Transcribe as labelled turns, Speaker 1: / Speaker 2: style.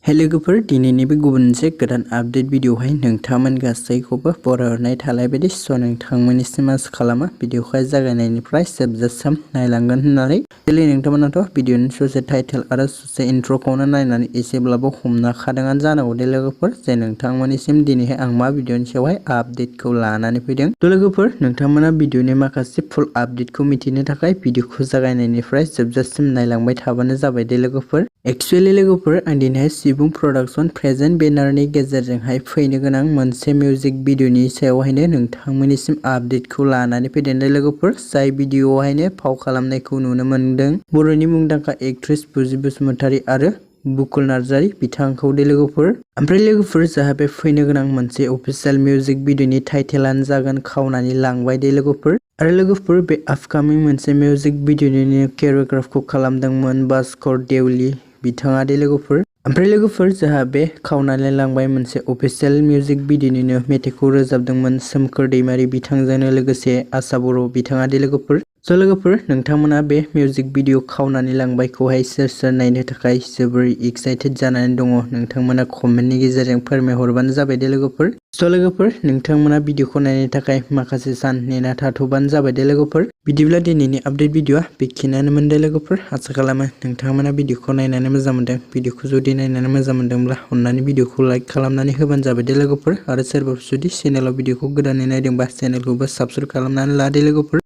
Speaker 1: लोगोफोर दिनैनि बे गुबुन मोनसे गोदान आपडेट भिडिअहाय नोंथांमोन गासैखौबो बरायहरनाय थालाय बायदि नोंथांमोननिसिम आसा खालामो भिडिअखौ जागायनायनिफ्राय जोबजासिम नायलांगोन होननानै दिनै नोंथांमोनाथ' भिडिअनि ससे टाइटेल आरो ससे इन्ट्र'खौनो नायनानै एसेब्लाबो हमना खादोंआनो जानांगौ दे लोगोफोर जे नोंथांमोननिसिम दिनैहाय आं मा भिडिअनि सायावहाय आपडेटखौ लानानै फैदों। लोगोफोर नोंथांमोना भिडिअनि माखासे फुल आपडेटखौ मिथिनो थाखाय भिडिअखौ जागायनायनिफ्राय जोबजासिम नायलांबाय थाबानो जाबाय दे लोगोफोर। एक्चुअली लोगोफोर आं दिनैहाय सिबुं प्रडाक्शन प्रेजेन्ट बेनारनि गेजेरजोंहाय फैनो गोनां मोनसे मिउजिक भिडिअनि सायावहायनो नोंथांमोननिसिम आपडेटखौ लानानै फैदों दे लोगोफोर। जाय भिडिअआवहायनो फाव खालामनायखौ नुनो मोनदों बर'नि मुंदांखा एक्ट्रेस फुजि बसुमतारी आरो बुकुल नार्जारी बिथांखौ दे लोगोफोर। ओमफ्राय लोगोफोर जोंहा बे फैनो गोनां मोनसे अफिसियेल मिउजिक भिडिअनि टाइटेलानो जागोन खावनानै लांबाय दे लोगोफोर। आरो लोगोफोर बे आपकामिं मोनसे मिउजिक भिडिअनि केरियोग्राफखौ खालामदोंमोन भास्कर देवली बिथाङा दे लोगोफोर। ओमफ्राय लोगोफोर जोंहा बे खावनानै लांबाय मोनसे अफिसियेल मिउजिक भिडिअनिनो मेथाइखौ रोजाबदोंमोन सोमखोर दैमारि बिथांजोंनो लोगोसे आशा बर' बिथाङा दे लोगोफोर। लोगोफोर नोंथांमोना बे मिउजिक भिडिअ खावनानै लांबायखौहाय सोर सोर नायनो थाखाय जोबोर एक्साइटेड जानानै दङ नोंथांमोना कमेन्टनि गेजेरजों फोरमायहरबानो जाबाय दे लोगोफोर। लोगोफोर नोंथांमोना भिडिअखौ नायनो थाखाय माखासे सान नेना थाथ'बानो जाबाय दे लोगोफोर। बिदिब्ला दिनैनि आपडेट भिडिअआ बेखिनियानोमोन दे लोगोफोर। आसा खालामो नोंथांमोना भिडिअखौ नायनानै मोजां मोनदों। भिडिअखौ जुदि नायनानै मोजां मोनदोंब्ला अननानै भिडिअखौ लाइक खालामनानै होबानो जाबाय दे लोगोफोर। आरो सोरबाफोर जुदि चेनेलाव भिडिअखौ गोदानै नायदोंबा चेनेलखौबो साबस्क्राइब खालामनानै ला दे लोगोफोर।